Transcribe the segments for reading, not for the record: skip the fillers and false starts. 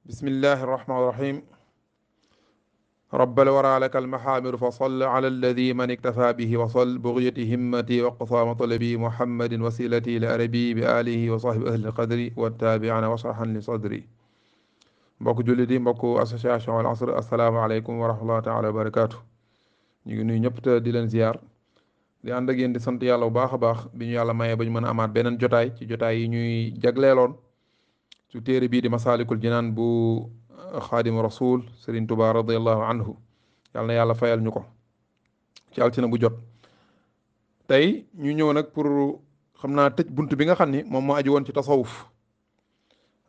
بسم الله الرحمن الرحيم. رب الورى لك المحامد فصل على الذي من اكتفى به وصل بغية همتي وقصى مطلبي محمد وسيلتي لأربي بآله وصحب أهل القدر والتابعين وصحا لصدري. mbokk jullit yi mbokk association Al Asr asalaamaaleykum wa rahmatullahi taala wa barakaatu. ñu ngi nuyu ñëpp te di leen ziar di ànd ak yéen di sant yàlla bu baax a baax bi ñu yàlla mayee ba ñu mën a amaat beneen jotaay ci jotaay yi ñuy jagleeloon su téere bii di masaalikul jinaan bu xaadimu rasul Serigne Touba radiallahu anhu yàlla na yàlla fayal ñu ko ci altine bu jot. tey ñu ñëw nag pour xam naa tëj bunt bi nga xam ni moom moo aju woon ci tasawuf.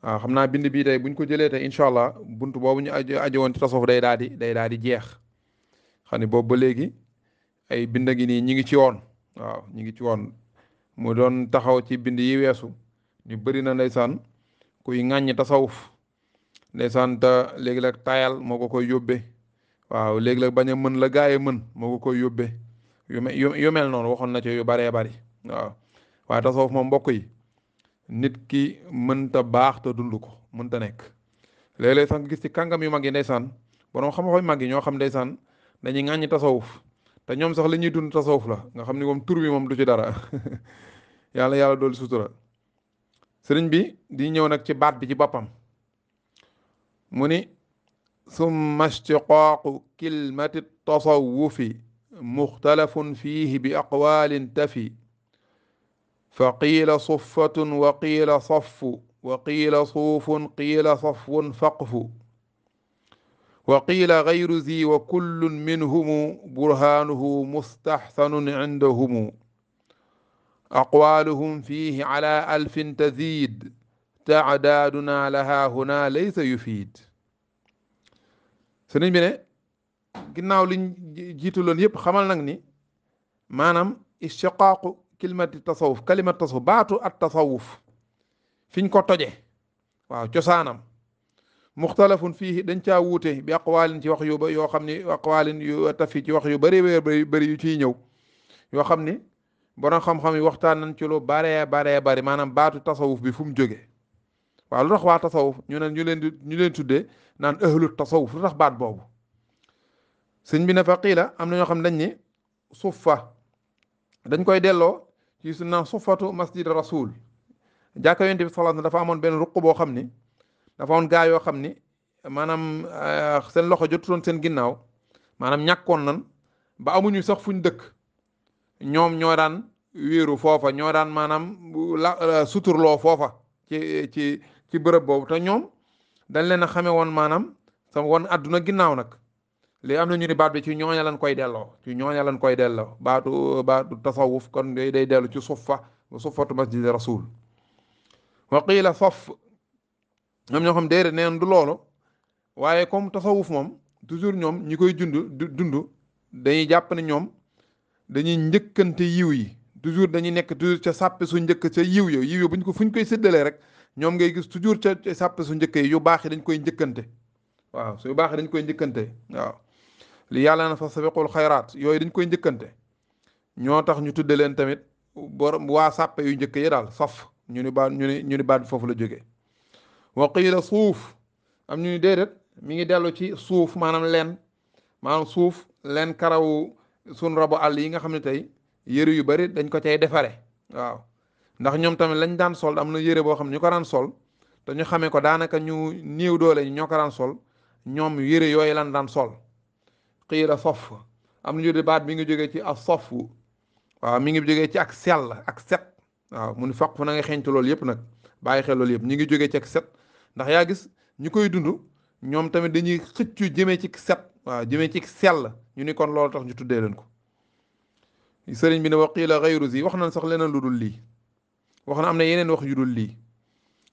waaw xam naa bind bii tey buñ ko jëlee tey incha allah bunt boobu ñu aju woon ci tasawuf day daal di jeex. xam ni boobu ba léegi ay bind gi nii ñi ngi ci woon. waaw ñi ngi ci woon mu doon taxaw ci bind yi weesu ñu bëri na ndeysaan kuy ŋàññi tasawuf ndeysaan te léegi-léeg tayal moo ko koy yóbbee. waaw léegi-léeg bañ a mën la gaaye mën moo ko koy yóbbee yu mel noonu waxoon na ci yu baree bari. waaw waaye tasawuf moom mbokk yi nit ki mënta baax te dund ko mënta nekk. léeg-léeg sax nga gis ci kàngam yu mag yi ndeysaan borom xam-xam yu mag yi ñoo xam ndeysaan dañuy ŋàññi tasawuf te ñoom sax li ñuy dund tasawuf la nga xam ni moom tur bi moom du ci dara yàlla doolu sutura. sëriñ bi di ñëw nag ci baat bi ci boppam mu ni summa ishtiqaaqu kilmati tasawufi muxtalafun fiihi bi aqwaalin tafi fa qiila suffatun wa qiila saffu wa qiila suufun qiila safwun faqfu wa qiila gayru zi wa kullun minhumu burhaanuhu mustaxsanun indahumu aqwaaluhum fiihi ala alfin taziid taadaaduna laha huna laysa yufiid. sëriñ bi ne ginnaaw liñ jiitu loon yëpp xamal nag ni maanaam ishtiqaaqu kalimati tasawuf baatu at tasawuf fiñ ko toje waaw cosaanam muxtalafun fii dañ caa wuute bi aqwaalin ci wax yu ba yoo xam ni aqwaalin yu tafi ci wax yu bëri bëri yu ciy ñëw yoo xam ni borom xam-xam yi waxtaan nañ ci lu baree bari maanaam baatu tasawuf bi fu mu jógee. waaw lu tax waa tasawuf ñu leen tuddee naan ahlu tasawuf lu tax baat boobu. sëñ bi ne fa qiila am na ñoo xam dañ ni suffa dañ koy delloo ci su naan suffatu masjid rasul jàkka yonent bi sallallahu alayhi wasallam dafa amoon benn ruq boo xam ni dafa amoon gaa yoo xam ni maanaam seen loxo jotutoon seen ginnaaw maanaam ñàkkoon nan ba amuñu sax fuñ dëkk ñoom ñoo daan wéeru foofa ñoo daan maanaam suturloo foofa ci bërëb boobu te ñoom dañ leen a xamee woon maanaam sama woon àdduna ginnaaw nag léegi am na ñu ni baat bi ci ñooña lañ koy delloo baatu tasawuf kon day dellu ci suffatu masjid rasul wa qiila saf ñoom ñoo xam déedéet neen du loolu waaye comme tasawuf moom toujours ñoom ñi koy dund dañuy jàpp ne ñoom dañuy njëkkante yiw yi toujours dañuy nekk toujours ca sàppe su njëkk ca yiw yo buñ ko fuñ koy séddalee rek ñoom ngay gis toujours ca sàppe su njëkk yi yu baax yi dañ koy njëkkante. waaw su yu baax yi dañ koy njëkkante waaw li yàlla na fa sabiqul xayraat yooyu dañ koy njëkkante ñoo tax ñu tudde leen tamit waa sàppe yu njëkk yi daal saf ñu ni baat foofu la jógee. wa qiila suuf am ñu ni déedéet mi ngi dellu ci suuf maanaam suuf leen karaw sun rabu àll yi nga xam ne tey yëre yu bari dañ ko cay defare waaw ndax ñoom tamit lañ daan sol am na yëre boo xam ne ñu ko daan sol te ñu xamee ko daanaka ñu néew doole ñoo ko daan sol ñoom yëre yooyu lan daan sol. qiila sof am na ñu di baat mi ngi jógee ci as sofu waaw mi ngi jógee ci ak sell ak set waaw mu ni faq fu na nga xeeñtu loolu yëpp nag bàyyi xel loolu yëpp ñi ngi jógee ci ak set ndax yaa gis ñu koy dund ñoom tamit dañuy xëccu jëmee ci set waaw jëmee ci sell ñu ni kon loolu tax ñu tuddee leen ko. sëriñ bi ne wa qiila gayru zi wax nañ sax leneen lu dul lii wax na am na yeneen wax yu dul lii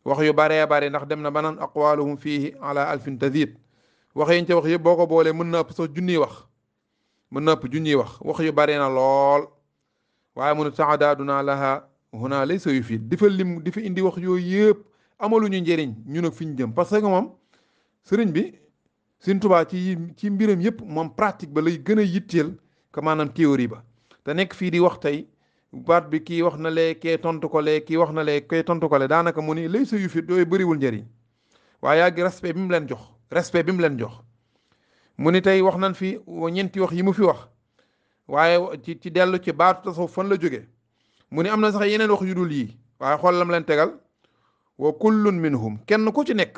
wax yu baree bari ndax dem na ba naan aqwaaluhum fiihi ala alfin tazid wax yiñ ca wax yëpp boo ko boolee mën na ëpp sax junniy wax yu bari na lool waaye mun taadaaduna laha huna laysa yufiid di fa indi wax yooyu yëpp amaluñu njëriñ ñun ak fi ñu jëm parce que moom sëriñ bi Sëriñ Tuubaa ci mbiram yëpp moom pratique ba lay gën a yitteel que maanaam théorie ba te nekk fii di wax tey baat bi kii wax na lee kee tontu ko lee kii wax na lee kee tontu ko lee daanaka mu ni laysa yufiid yooyu bëriwul njëriñ waaye yaa ngi respect bi mu leen jox respect bi mu leen jox. mu ni tey wax nañ fi ñeenti wax yi mu fi wax waaye ci dellu ci baatu tasawuf fan la jóge mu ni am na sax yeneen wax yu dul yii waaye xool lam leen tegal wa kullun minhum kenn ku ci nekk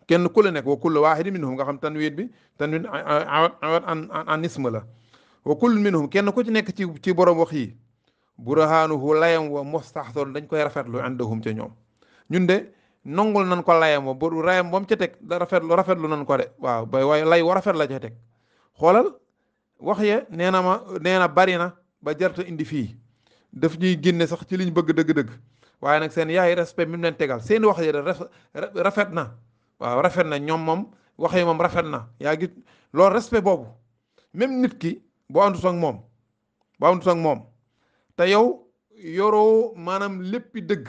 kenn ku la nekk wa kullu waahidin minhum nga xam tanwin bi tanwin awat an ism la wa kullun minhum kenn ku ci nekk ci borom wax yi burhaanuhu layam wa mustahsan dañ koy rafetlu indahum ca ñoom ñun de nongul nan ko layam wa bu rayam ba mu ca teg da rafetlu nan ko de waaw ba waaye lay wa rafet la ca teg xoolal wax ye nee na bari na ba jarta indi fii daf ñuy génne sax ci liñ bëgg dëgg-dëgg waaye nag seen yaay respect mi mu leen tegal seen wax ye de rafet na waaw rafet na ñoom moom wax yi moom rafet na yaa ngi loolu respect boobu même nit ki boo àndut ak moom te yow yoroo maanaam léppi dëgg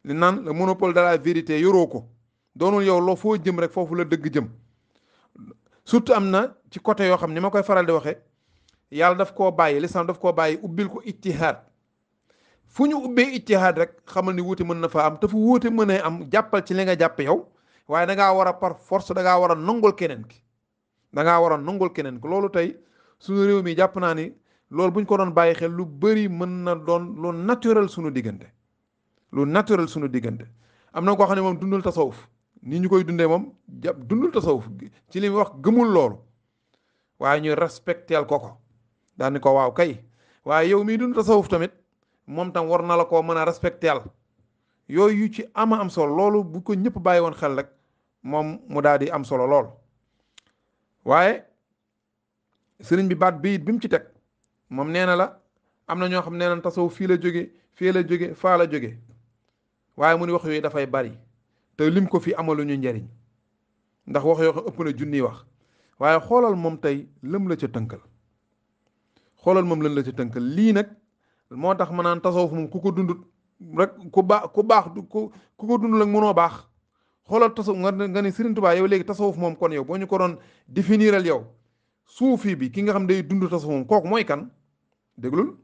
li naan le monopole de la vérité yoroo ko doonul yow loo foo jëm rek foofu la dëgg jëm surtout am na ci côté yoo xam ni ma koy faral di waxe yàlla daf koo bàyyi lislaam daf koo bàyyi ubbil ko ijtihaad fu ñu ubbee ijtihaad rek xamal ni wuute mën na fa am te fu wuute mën a am jàppal ci li nga jàpp yow waaye da ngaa war a par force da ngaa war a nangul keneen ki da ngaa war a nangul keneen ki loolu tey suñu réew mi jàpp naa ni loolu bu ñu ko doon bàyyi xel lu bëri mën na doon lu naturel suñu diggante lu naturel suñu diggante am na koo xam ne moom dundul tasawuf ni ñu koy dundee moom dundul tasawuf ci li muy wax gëmul loolu waaye ñu respecteel ko daal ni ko waaw kay waaye yow mii dund tasawuf tamit moom tam war na la koo mën a respecteel yooyu yu ci am solo loolu bu ko ñëpp bàyyi woon xel rek moom mu daal di am solo lool waaye sëriñ bi baat bi mu ci teg moom nee na la am na ñoo xam nee na tasawuf fii la jóge faa la jóge waaye mu ni wax yooyu dafay bari te lim ko fi amaluñu njariñ ndax wax yoo xam ëpp na junniy wax waaye xoolal moom tey lëm la ca tënkal lii nag moo tax ma naan tasawuf moom ku ko dundut rek ku baax ku ko dund rek mënoo baax xoolal tasawuf nga ni Sëriñ Tuubaa yow léegi tasawuf moom kon yow boo ñu ko doon définiral yow suufi bi ki nga xam day dund tasawuf moom kooku mooy kan déglul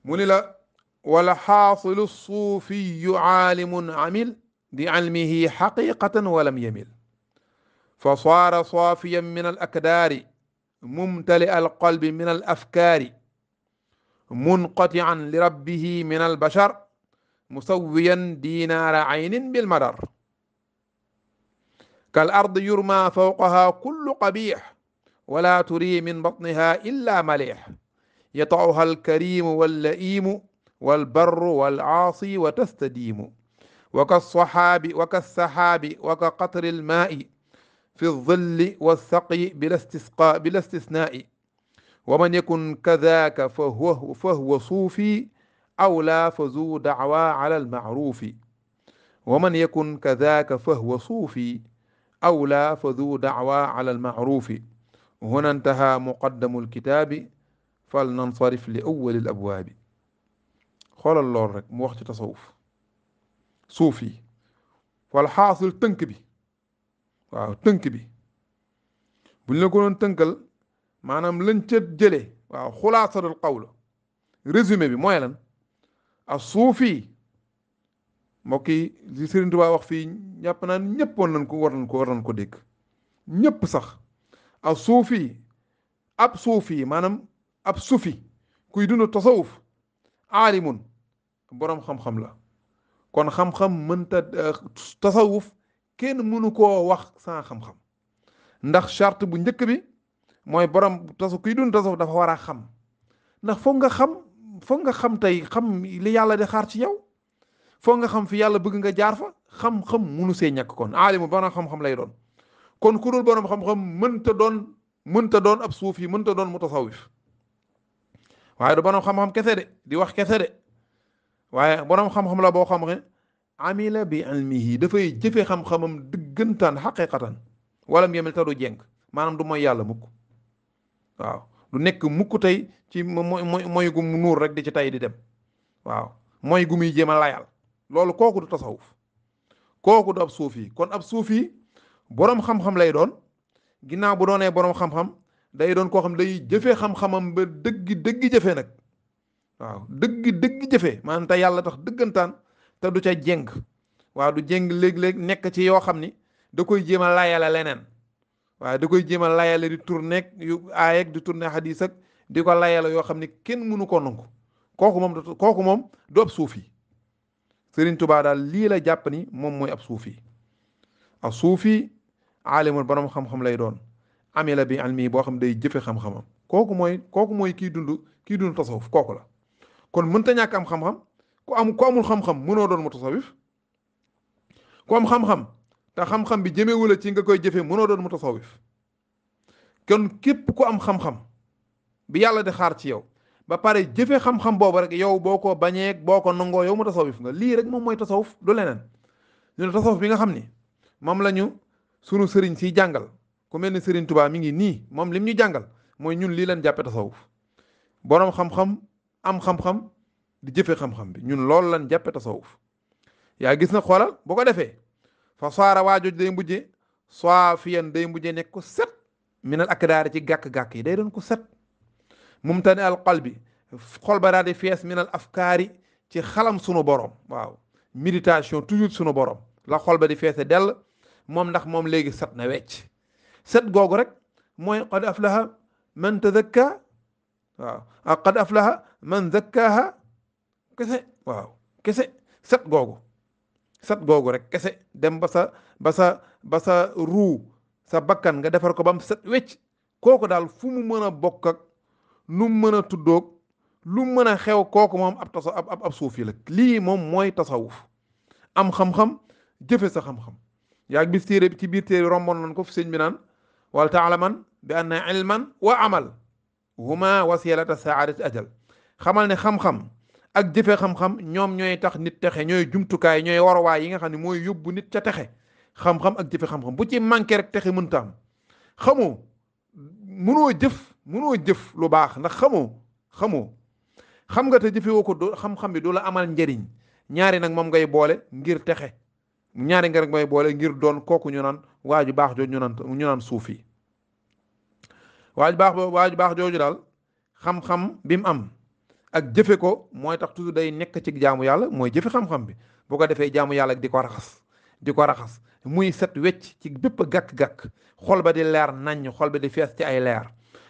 mu ni la wala xaasilu suufiyu aalimun amil bi ilmihi xaqiqatan walam yamil fa saara saafiyan min al akdaari mumtali al qalbi min al afkaari munqatian li rabbihi min al bashar musawiyan dinaara aynin bil madar kal ardi yurma fawqaha kullu qabix wala turi min batniha illa malix yatauha alkarimu wallaimu walbarru walaasi wa tastadiimu wa kassaxaabi wa ka qatri almaai fi lzilli walsaqyi bila istisnaai wa man yakun kadaka fa huwa suufi aw laa fa zu dacwa ala almacruufi wa man yakun kadaka fa huwa suufi aw laa fa zu dacwa ala almacruufi huna intaha muqaddamu alkitaabi fal nansarif li awwali alabwaabi xoolal lool rek mu wax ci tasawuf suufi wal xaasil tënk bi waaw tënk bi buñ la ko doon tënkal maanaam lañ ca jëlee waaw xulaasatul qawl résumé bi mooy lan a suufi mbokk yi li Sëriñ Tuubaa wax fii ñàpp naan ñëpp war nañ ko dégg ñëpp sax a suufi ab suufi maanaam ab sufi kuy dund tasawuf aalimun boroom xam-xam la kon xam-xam mënta tasawuf kenn mënu koo wax sans xam-xam ndax charte bu njëkk bi mooy borom kuy dund tasawuf dafa war a xam ndax foog nga xam tey xam li yàlla di xaar ci yow foog nga xam fi yàlla bëgg nga jaar fa xam-xam munu see ñàkk kon aalimu borom xam-xam lay doon kon ku dul borom xam-xam mënta doon ab suufi mënta doon mutasawif waaye du borom xam-xam kese de di wax kese de waaye borom xam-xam la boo xam ne amila bi ilmihi dafay jëfe xam-xamam dëggantaan xaqiqatan walam yemel ta du jenk maanaam du mooy yàlla mukk waaw du nekk mukk tey ci mooy gu mu nuur rek di ci tay di dem waaw mooy gu muy jéem a layal loolu kooku du tasawuf kooku du ab suufi kon ab suufi borom xam-xam lay doon ginnaaw bu doonee borom xam-xam day doon koo xam day jëfee xam-xamam ba dëgg jëfee nag waaw dëgg jëfee maanaam te yàlla tax dëggantaan te du ca jeng waaw du jéng léeg-léeg nekk ci yoo xam ni da koy jéem a layale leneen waaye da koy jéem a layale di tourné yu aayeg di tourné xadiis ak di ko layale yoo xam ni kenn mënu ko nangu kooku moom du ab suufi Sëriñ Tuubaa daal lii la jàpp ni moom mooy ab suufi ab suufi aalimul borom xam-xam lay doon amila bi almi boo xam day jëfe xam-xamam kooku mooy kii dund tasawuf kooku la kon mënta ñàkk am xam-xam ku amul xam-xam mënoo doon mutasawif ku am xam-xam te xam-xam bi jëmewula ci nga koy jëfe mënoo doon mutasawif kon képp ku am xam-xam bi yàlla di xaar ci yow ba pare jëfe xam-xam boobu rek yow boo ko bañee boo ko nangoo yow mutasawif nga lii rek moom mooy tasawuf du leneen ñu ne tasawuf bi nga xam ni moom la ñu sunu sëriñ siy jàngal ku mel ni Sëriñ Tuubaa mi ngi nii moom lim ñu jàngal mooy ñun lii leen jàppe tasawuf boroom xam-xam am xam-xam di jëfe xam-xam bi ñun loolu lan jàppe tasawuf yaa gis na xoolal boo ko defee fa saara waajoj day mujje saafiyan day mujje nekk ko set minal akdaari ci gàkk-gàkk yi day doon ko set mumtani al qalbi xol ba daal di fees minal afkaari ci xalam sunu borom waaw méditation toujours sunu borom la xol ba di feese dell moom ndax moom léegi set na wecc set googu rek mooy qad aflaha man tazakka waaw ak qad aflaha man zakkaha kese waaw kese set googu rek kese dem ba sa ruu sa bakkan nga defar ko ba mu set wecc kooku daal fu mu mën a bokk ak nu mu mën a tuddoog lu mu mën a xew kooku moom ab suufi la lii moom mooy tasawuf am xam-xam jëfe sa xam-xam yaa bis téere ci biir téere romboon nañ ko fi sëñ bi naan wal taalaman bi anna ilman wa amal huma wasilata saadati ajal xamal ne xam-xam ak jëfe xam-xam ñoom ñooy tax nit texe ñooy jumtukaay ñooy waruwaay yi nga xam ne mooy yóbbu nit ca texe xam-xam ak jëfe xam-xam bu ci manqué rek texe mënta am xamoo mënoo jëf lu baax ndax xamoo xam nga te jëfewoo ko xam-xam bi du la amal njëriñ ñaari nag moom ngay boole ngir texe ñaari nga rek ngay boole ngir doon kooku ñu naan waaju baax jooju ñu naan suufi waaju baax jooju daal xam-xam bi mu am ak jëfe ko mooy tax toujours day nekk ci jaamu yàlla mooy jëfe xam-xam bi bu ko defee jaamu yàlla di ko raxas muy set wecc ci bépp gàkk-gàkk xol ba di leer naññ xol ba di fees ci ay leer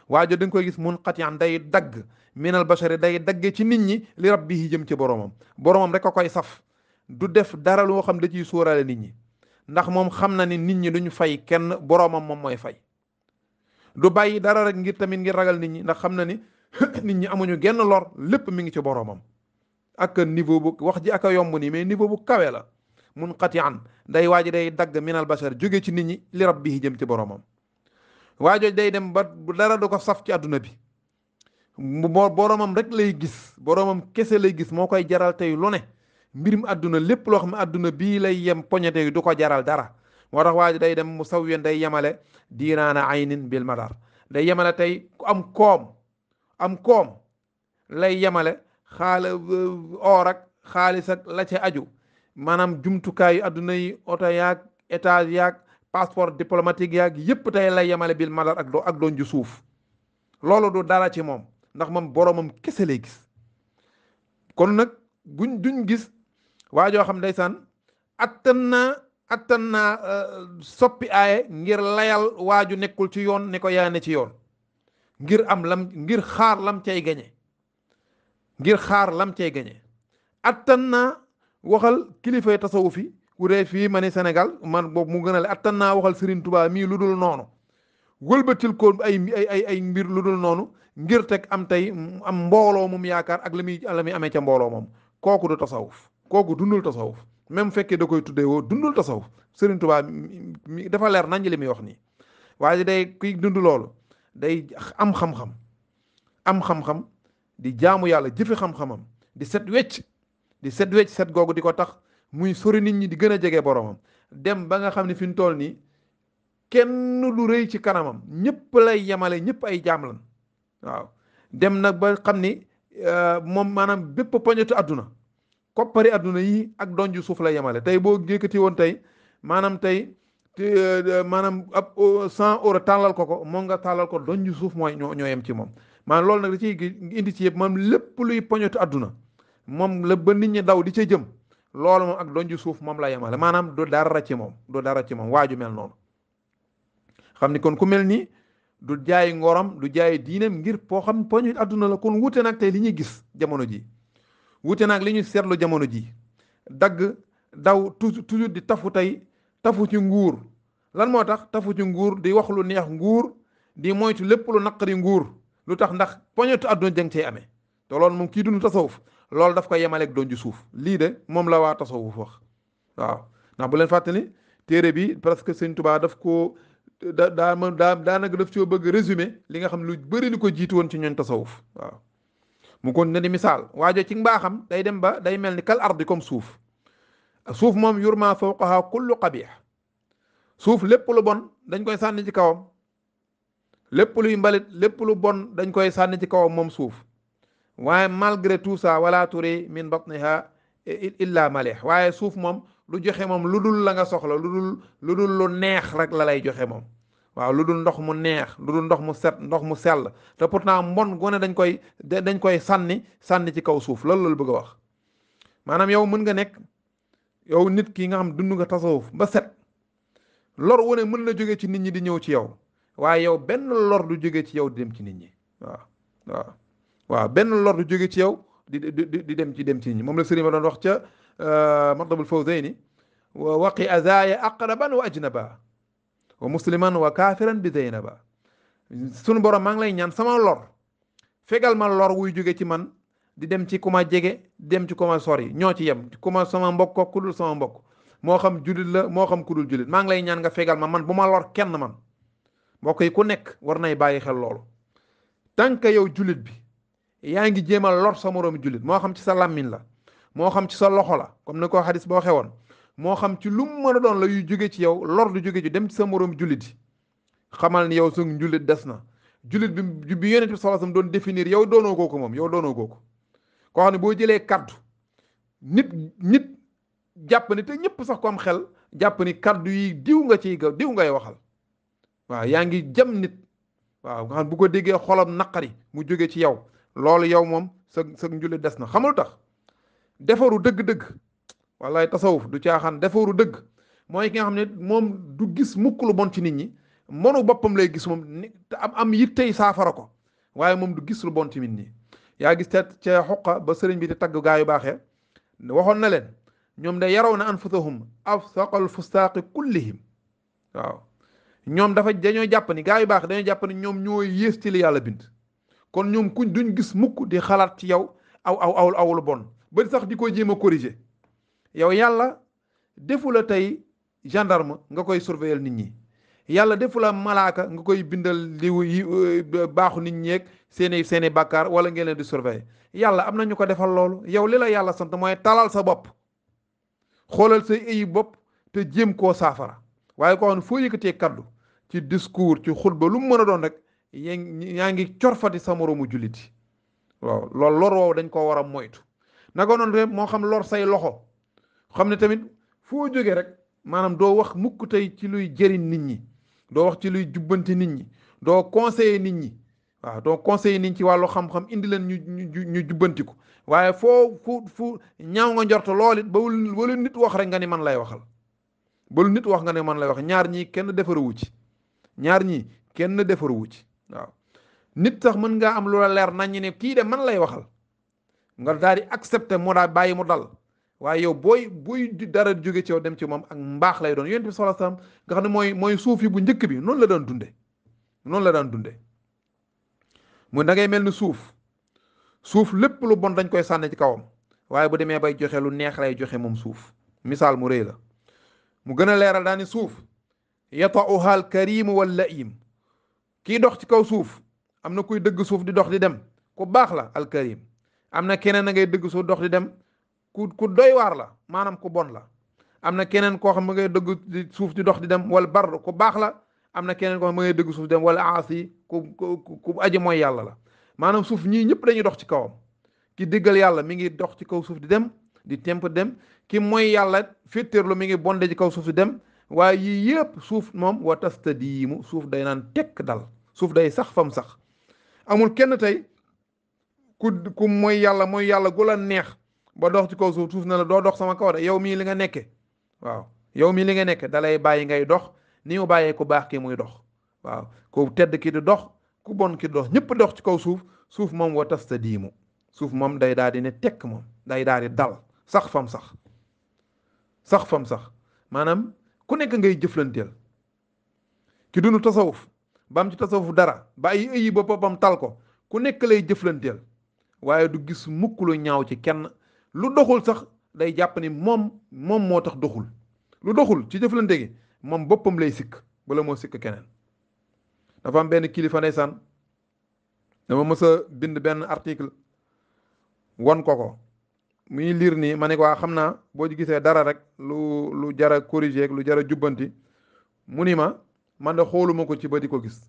waajo da nga koy gis munqati'an day dagg minal bashari day dagge ci nit ñi li rabbihi jëm ci boromam rek a koy saf du def dara loo xam da ciy sóoraale nit ñi ndax moom xam na ni nit ñi duñu fay kenn boromam moom mooy fay du bàyyi dara rek ngir ragal nit ñi ndax xam na ni nit ñi amuñu genn lor lépp mi ngi ci boromam ak niveau bu wax ji ak a yomb nii mais niveau bu kawe la munqati'an day waaji day dagg minal bashar jóge ci nit ñi li rabbihi jëm ci boromam waajooj day dem ba dara du ko saf ci àdduna bi boromam rek lay gis boromam kese lay gis moo koy jaral tey lu ne mbirum àdduna lépp loo xam ne àdduna bii lay yem poñete yi du ko jaral dara moo tax waajo day dem mu sawyen day yemale diiraana aynin bil madar day yemale tey am koom lay yemale or ak xaalis ak la ca aju maanaam jumtukaayu àdduna yi oto yaag étage yaag passeport diplomatique yaag yépp tey lay yemale bil madar ak doon ju suuf loolu du dara ci moom ndax moom boromam kese lay gis kon nag duñ gis waajoo xam ndeysaan attan naa soppi aaye ngir layal waaju nekkul ci yoon ne ko yaa ne ci yoon ngir xaar lam cay gañe attan naa waxal kilifay tasawufi ku dee fii ma ne Sénégal man boobu mu gën a le attan naa waxal Serigne Touba mii lu dul noonu wëlbatil ko ay mbir lu dul noonu ngir teg am tey am mbooloo mum yaakaar ak la muy amee ca mbooloo moom kooku du tasawuf kooku dundul tasawuf même fekkee da koy tuddee woo dundul tasawuf Serigne Touba dafa leer nañ li muy wax nii waaye day kuy dund loolu day am xam-xam di jaamu yàlla jëfe xam-xamam di set wecc set googu di ko tax muy sori nit ñi di gën a jege boromam dem ba nga xam ne fi mu toll nii kenn lu rëy ci kanamam ñëpp lay yemale ñëpp ay jaam lan waaw dem nag ba xam ni moom maanaam bépp poñetu àdduna koppari àdduna yi ak donju suuf lay yemale tey boo yëkkati woon tey maanaam ab 100 € tàllal ko moo nga tàllal ko donju suuf mooy ñoo yem ci moom maanaam loolu nag da ciy indi ci yëpp moom lépp luy poñetu àdduna moom la ba nit ñi daw di ca jëm loolu moom ak donju suuf moom la yemale maanaam du dara ci moom du dara ci moom waaju mel noonu xam ni kon ku mel nii du jaay ngoram du jaay diineem ngir poo xam poñu àdduna la kon wute nag tey li ñuy gis jamono ji wute nag li ñuy seetlu jamono ji dagg daw toujours di tafu tey tafu ci nguur lan moo tax tafu ci nguur di wax lu neex nguur di moytu lépp lu naqari nguur lu tax ndax poñetu àdduna jëng cey amee te loolu moom kii dund tasawuf loolu daf ko yemaleeg doon ju suuf lii de moom la waa tasawuf wax waaw ndax bu leen fàttali téere bi parce que Sëñ Tuubaa daf ko daanaka daf ci bëgg résumé li nga xam lu bëri li ko jiitu woon ci ñooñ tasawuf waaw mu kon ne di misaal waajo ci mbaaxam day dem ba day mel ni kal ardi comme suuf suuf moom yurma fawqaha kullu qabih suuf lépp lu bon dañ koy sànni ci kawam lépp luy mbalit lépp lu bon dañ koy sànni ci kawam moom suuf waaye malgré tout ça wala turi min batniha illa malih waaye suuf moom lu joxe moom lu dul la nga soxla lu dul lu neex rek la lay joxe moom waaw lu dul ndox mu neex lu dul ndox mu set ndox mu sell te pourtant mbon gone dañ koy sànni ci kaw suuf loolu la bëgg a wax maanaam yow mën nga nekk yow nit ki nga xam dund nga tasawuf ba set lor wu ne mën na jóge ci nit ñi di ñëw ci yow waaye yow benn lor du jóge ci yow di dem ci nit ñi waaw benn lor du jóge ci yow di dem ci nit ñi moom la sëriñ ma doon wax ca Matlabul Fawzayni waqi azaya aqraban wa ajnaba wa musliman wa kaafiran bi zaynaba sunu borom maa ngi lay ñaan sama lor fegal ma lor wuy jóge ci man di dem ci ku ma jege dem ci ku ma sori ñoo ci yem ku ma sama mbokk ku dul sama mbokk moo xam julit la moo xam ku dul julit maa ngi lay ñaan nga fegal man bu ma lor kenn man mbokk yi ku nekk war nay bàyyi xel loolu tant que yow julit bi yaa ngi jéem a lor sa moroomi julit moo xam ci sa làmmiñ la moo xam ci sa loxo la comme ni ko xadis boo xewoon moo xam ci lu mu mën a doon la yuy jóge ci yow lor du jóge ci dem ci sa moroomi julit yi xamal ni yow su julit des na julit bi yonent bi sallallahu alayhi wasallam doon définir yow doonoo kooku moom yow doonoo kooku koo xam ne boo jëlee kaddu nit jàpp ni te ñëpp sax ko am xel jàpp ni kaddu yi diw ngay waxal waaw yaa ngi jam nit waaw nga xam bu ko déggee xolam naqari mu jóge ci yow loolu yow moom sa njulit des na xamul tax defaru dëgg-dëgg wallaay tasawuf du caaxaan defaru dëgg mooy ki nga xam ne moom du gis mukk lu bon ci nit ñi mbonu boppam lay gis moom te am yittey saafara ko waaye moom du gis lu bon ci nit ñi yaa gis te ca xuqa ba sëriñ bi di tagg gaa yu baaxee waxoon na leen ñoom de yaraw na anfusahum afsaqal fustaaqi kullihim waaw ñoom dañoo jàpp ni gaa yu baax dañoo jàpp ni ñoom ñoo yées ci li yàlla bind kon ñoom kuñ duñ gis mukk di xalaat ci yow aw lu bon ba sax di ko jéem a corriger yow yàlla defu la tey gendarme nga koy surveiller nit ñi yàlla defu la malaaka nga koy bindal li baaxu nit ñeeg seeni bàkkaar wala ngeen leen di surveiller yàlla am na ñu ko defal loolu yow li la yàlla sant mooy talal sa bopp xoolal say ayi bopp te jéem koo saafara waaye ko xam ne foo yëkkatee kaddu ci discours ci xutba lu mu mën a doon rek yaa ngi corfati sa moroomu julliti waaw loolu lor woowu dañ koo war a moytu naka noonu rek moo xam lor say loxo xam ne tamit foo jógee rek maanaam doo wax mukk tey ci luy jëriñ nit ñi doo wax ci luy jubbanti nit ñi doo conseiller nit ñi waaw doo conseiller nit ñi ci wàllu xam-xam indi leen ñu jubbanti ko waaye fu ñaaw nga njorto lool it ba wala nit wax rek nga ni man lay waxal ba lu nit wax nga ne man lay wax ñaar ñii kenn defaruwu ci waaw nit sax mën ngaa am lu la leer nañ ne kii de man lay waxal nga daal di accepter moo daal bàyyi mu dal waaye yow booy dara jóge ci yow dem ci moom ak mbaax lay doon yonent bi sallallahu alayhi wasallam nga xam ne mooy suufi bu njëkk bi noonu la daan dunde mu da ngay mel ni suuf lépp lu bon dañ koy sànni ci kawam waaye bu demee bay joxe lu neex lay joxe moom suuf misaal mu rëy la mu gën a leeral daani suuf yata'uha al karim wal la'im kii dox ci kaw suuf am na kuy dëgg suuf di dox di dem ku baax la al karim am na keneen na ngay dëgg suuf dox di dem ku doy waar la maanaam ku bon la am na keneen koo xam ma ngay dëgg suuf di dox di dem wala bar ku baax la am na keneen koo xam ma ngay dëgg suuf di dem wala aasi ku aji mooy yàlla la maanaam suuf ñii ñëpp dañuy dox ci kawam ki déggal yàlla mi ngi dox ci kaw suuf di dem di temp dem ki mooy yàlla féttéerlu mi ngi bonde ci kaw suuf di dem waaye yii yëpp suuf moom wa tastadiimu suuf day naan tekk dal suuf day sax fam sax amul kenn tey ku mooy yàlla gu la neex ba dox ci kaw suuf suuf na la doo dox sama kaw de yow mii li nga nekke waaw yow mii li nga nekke dalay bàyyi ngay dox ni mu bàyyee ku baax ki muy dox waaw ku tedd ki di dox ku bon ki di dox ñëpp dox ci kaw suuf suuf moom wa tastadiimu suuf moom day daal di ne tekk moom day daal di dal sax fam sax maanaam ku nekk ngay jëflanteel ki dunu tasawuf ba am ci tasawuf dara ba ay ëyi ba boppam tal ko ku nekk lay jëflanteel waaye du gis mukk lu ñaaw ci kenn lu doxul sax day jàpp ni moom moo tax doxul lu doxul ci jëflante gi moom boppam lay sikk bala moo sikk keneen dafa am benn kilifa ndeysaan dama mës a bind benn article won ko muy liir nii ma ne ko xam naa boo ci gisee dara rek lu jara corriger lu jara jubbanti mu ni ma man de xooluma ko ci ba di ko gis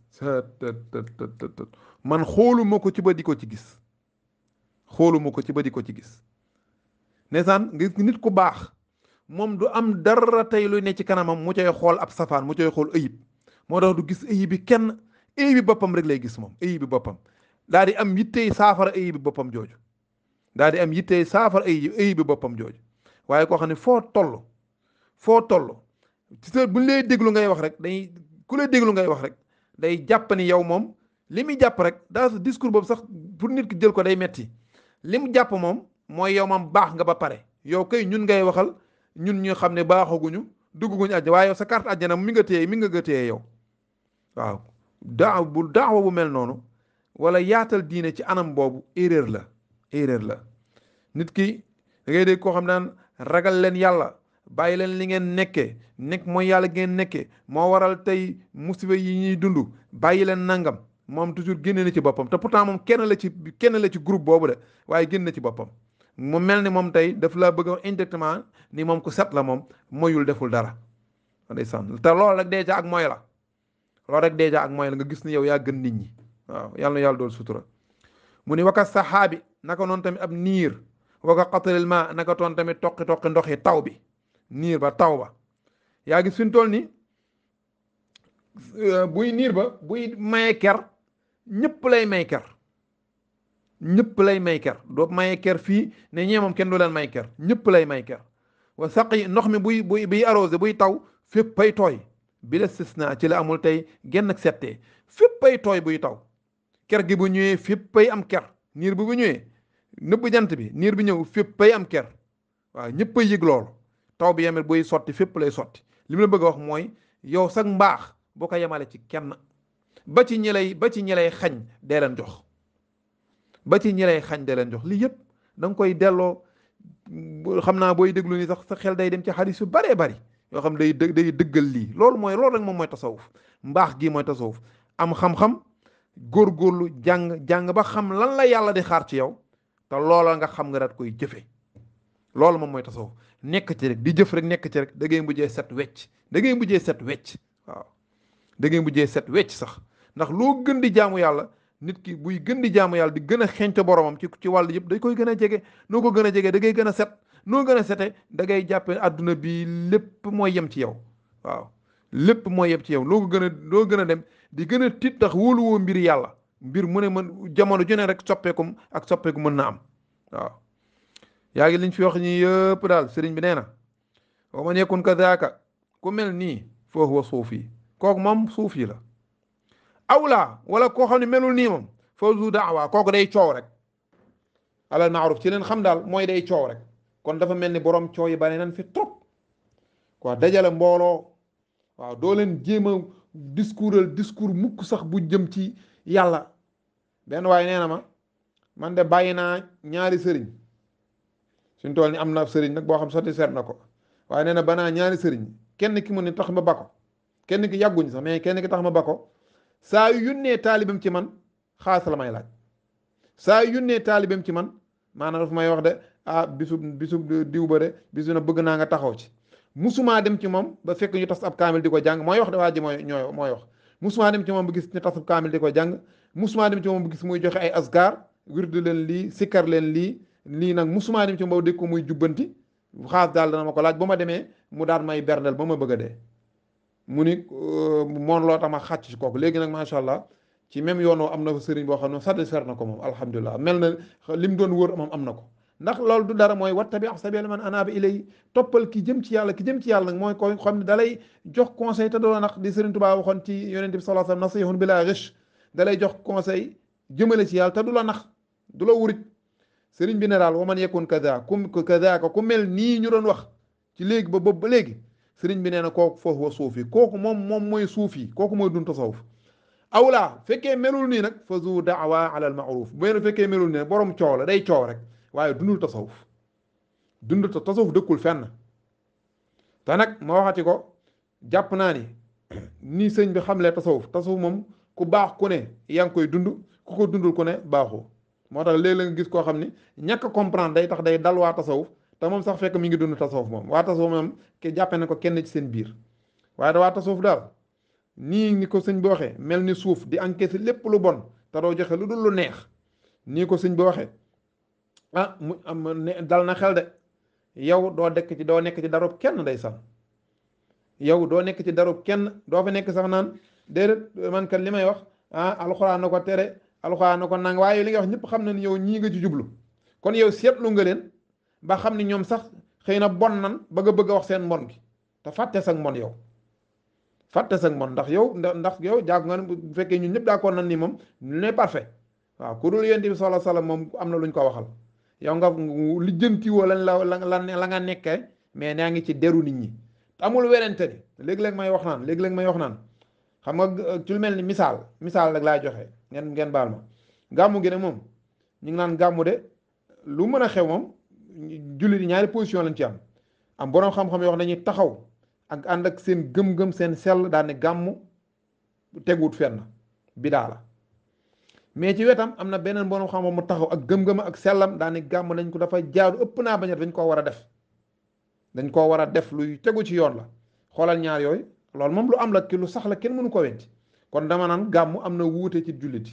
man xooluma ko ci ba di ko ci gis xooluma ko ci ba di ko ci gis ndeysaan nga nit ku baax moom du am dara tey luy ne ci kanamam mu cay xool ab safaan mu cay xool ayib moo tax du gis ayib bi kenn ayib bi boppam rek lay gis moom ayib bi boppam daa di am yittey saafara ayib bi boppam jooju daa di am yittey saafara ayib bi boppam jooju waaye koo xam ne foo toll ci sa buñ lay déglu ngay wax rek dañuy ku lay déglu ngay wax rek day jàpp ni yow moom li muy jàpp rek daa discours boobu sax pour nit ki jël ko day metti li mu jàpp moom mooy yow moom baax nga ba pare yow kay ñun ngay waxal ñun ñu xam ne baaxaguñu dugguñu àjjana waaye yow sa carte àjjana mi nga téye yow waaw daawa bu mel noonu wala yaatal diine ci anam boobu erreur la nit ki da ngay dégg koo xam naan ragal leen yàlla bàyyi leen li ngeen nekkee nekk mooy yàlla ngeen nekkee moo waral tey musiba yi ñuy dund bàyyi leen nangam moom toujours génne na ci boppam te pourtant moom kenn la ci groupe boobu de waaye génn na ci boppam mu mel ni moom tey daf la bëgg a indirectement ni moom ku set la moom moyul deful dara ndeysaan te loolu rek déjà ak mooy la nga gis ni yow yaa gën nit ñi waaw yàlla na yàlla dool sutura mu ni waka saxaabi naka noonu tamit ab niir waka qatril ma naka toon tamit toqi ndoxi taw bi niir ba taw ba yaa gis fi mu toll ni buy niir ba buy maye ker ñëpp lay may ker doo maye ker fii ne ñee moom kenn du leen may ker ñëpp lay may ker wa saqi ndox mi buy arrosé buy taw fépp ay tooy bi la sisna ci la amul tey genn ak settee fépp ay tooy buy taw ker gi bu ñëwee fépp ay am ker niir bi bu ñëwee nëbb jant bi niir bi ñëw fépp ay am ker waaw ñëpp ay yëg loolu taw bi yemit buy sotti fépp lay sotti li mu la bëgg a wax mooy yow sax mbaax boo ko yemale ci kenn ba ci ñi lay xañ dee leen jox lii yëpp da nga koy delloo xam naa booy déglu ni sax sa xel day dem ci xadis yu baree bari yoo xam day dëggal lii loolu rek moom mooy tasawuf mbaax gi mooy tasawuf am xam-xam góorgóorlu jàng ba xam lan la yàlla di xaar ci yow te loola nga xam nga daat koy jëfe loolu moom mooy tasawuf nekk ci rek di jëf rek nekk ci rek da ngay mujjee set wecc waaw da ngay mujjee set wecc sax ndax loo gën di jaamu yàlla nit ki buy gën di jaamu yàlla di gën a xeñte boromam ci wàll yëpp day koy gën a jege noo ko gën a jege da ngay gën a set noo gën a sete da ngay jàppe àdduna bi lépp mooy yem ci yow waaw lépp mooy yem ci yow loo gën a dem di gën a tiit ndax wóoluwoo mbir yàlla mbir mu ne mën jamono ju ne rek soppeeku mën na am waaw yaa ngi liñ fi wax ñi yëpp daal sëriñ bi nee na wa man yakun kadaka ku mel nii fa huwa suufi kooku moom suufi la awla wala koo xam ne melul nii moom fa zu daawa kooku day coow rek alal maaruf ci leen xam daal mooy day coow rek kon dafa mel ni borom coow yi bari nañ fi trop quoi dajale mbooloo waaw doo leen jéem a discours mukk sax bu jëm ci yàlla benn waaye nee na man de bàyyi naa ñaari sëriñ suñ tool ni am na sëriñ nag boo xam sotti seet na ko waaye nee na banaa ñaari sëriñ kenn ki mu ne tax ma ba ko kenn ki yàgguñ sax mais kenn ki tax ma ba ko saa yu yónnee taalibam ci man xaas la may laaj saa yu yónnee taalibam ci man maanaam daf may wax de bisub diw ba de bisu na bëgg naa nga taxaw ci musumaa dem ci moom ba fekk ñu tas ab kaamil di ko jàng mooy wax de waa ji mooy wax musumaa dem ci moom ba gis ñu tas ab kaamil di ko jàng musumaa dem ci moom ba gis muy joxe ay asgar wirdu leen lii sikkar leen lii nag musumaa dem ci moom ba dégg ko muy jubbanti xaas daal dana ma ko laaj ba ma demee mu daal may berndel ba ma bëgg a dee mu ni moom loo tax ma xàcc ci kooku léegi nag macha allah ci même yoon am na fa sëriñ boo xam ne satisfaire na ko moom alhamdulilah mel na li mu doon wër moom am na ko ndax loolu du dara mooy wattabi sabila man anaaba ilay toppal ki jëm ci yàlla ki jëm ci yàlla nag mooy ko xam ne dalay jox conseil te du la nax di Sëriñ Tuubaa waxoon ci yonent bi sallallahu alayhi wasallam nasihun bila ghish dalay jox conseil jëmale ci yàlla te du la nax du la wurit sëriñ bi ne daal wa man yakun kadaka ku mel nii ñu doon wax ci léegi ba boobu ba léegi sëriñ bi nee na kooku foofu wa suufi kooku moom mooy suufi kooku mooy dun tasawuf awlaa fekkee melul nii nag fa zu daawa ala al maaruf bu fekkee melul nii nag borom coow la day coow rek waaye dundul tasawuf dundul tasawuf dëkkul fenn te nag ma waxati ko jàpp naa ni nii sëñ bi xamlee tasawuf moom ku baax ku ne yaa ngi koy dund ku ko dundul ku ne baaxoo moo tax léeg-léeg nga gis koo xam ni ñàkk a comprendre day tax day dal waa tasawuf te moom sax fekk mi ngi dund tasawuf moom waa tasawuf moom ke jàppe na ko kenn ci seen biir waaye da waa tasawuf daal nii ni ko sëñ bi waxee mel ni suuf di encaisser lépp lu bon te doo joxe lu dul lu neex nii ko sëñ bi waxee dal na xel de yow doo nekk ci darub kenn day san yow doo nekk ci darub kenn doo fa nekk sax naan déedéet man kat li may wax alxuraan na ko tere alxuraan na ko nang waaye li nga wax ñëpp xam na ni yow ñii nga ci jublu kon yow seetlu nga leen ba xam ni ñoom sax xëy na bon nan ba nga bëgg a wax seen mbon gi te fàtte sag mbon yow fàtte sag mbon ndax yow jàpp nga ne bu fekkee ñun ñëpp d'accord nan ni moom n'est parfait waaw ku dul yonent bi sallallahu alayhi wasallam moom am na lu ñu ko waxal yow nga lijjanti woo la nga nekkee mais naa ngi ci deru nit ñi te amul werante ni léeg-léeg may wax naan xam nga ci lu mel ni misaal rek laay joxe ngeen baal ma gàmmu gi ne moom ñu ngi naan gàmmu de lu mën a xew moom jullit yi ñaari position lañ ci am boroom xam-xam yoo xam dañuy taxaw ak ànd ak seen gëm-gëm seen sell daal ne gàmmu teguut fenn bidaa la mais ci wetam am na beneen boroom xam-xam mu taxaw ak gëm-gëm ak sellam daal ne gàmmu dañ ko dafa jaaru ëpp naa bañ a dañ koo war a def dañ koo war a def luy tegu ci yoon la xoolal ñaar yooyu loolu moom lu am la ki lu sax la kenn mënu ko weddi kon dama naan gàmmu am na wuute ci jullit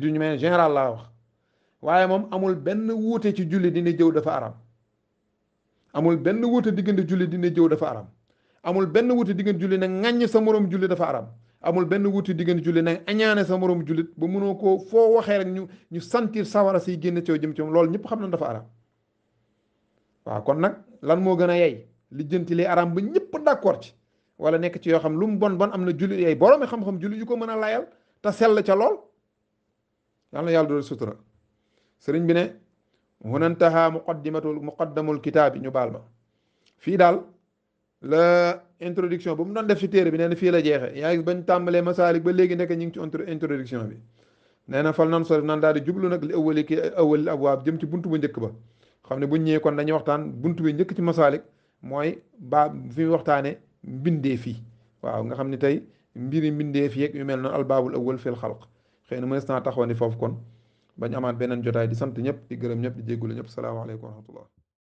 yi ñu mel général laa wax waaye moom amul benn wuute ci jullit di ne jëw dafa aram amul benn wuute diggante jullit di ne jëw dafa aram amul benn wuute diggante jullit ne ŋàññ sa moroom jullit dafa aram amul benn wuute diggante jullit ne añaane sa moroom jullit ba mënoo koo foo waxee rek ñu sentir sawara siy génn coow jëm ci moom loolu ñëpp xam na dafa aram waaw kon nag lan moo gën a yey lijjanti li aram ba ñëpp d'accord ci wala nekk ci yoo xam lu mu bon am na jullit yay boroomi xam-xam jullit yu ko mën a layal te sell ca lool yàlla yàlla dool sutura sëriñ bi ne hunantaha muqaddamul kitaab yi ñu baal ma fii daal la introduction bu mu doon def ci téere bi nee na fii la jeexe yaa ngi bañ tàmbalee masaalik ba léegi nekk ñu ngi ci introduction bi nee na fal nan so nan daal di jublu nag li awwali abwaab jëm ci buntu bu njëkk ba xam ne buñ ñëwee kon dañuy waxtaan buntu bi njëkk ci masaalik mooy fi waxtaane mbindee fii waaw nga xam ne tey mbiri mbindee fi yeeg yu mel noonu albaabul awwal fil xalq xëy na mënees naa taxaw ni foofu kon bañ amaat beneen jotaay di sant ñëpp di gërëm ñëpp di jéggulu ñëpp salaamaaleykum wa rahmatullah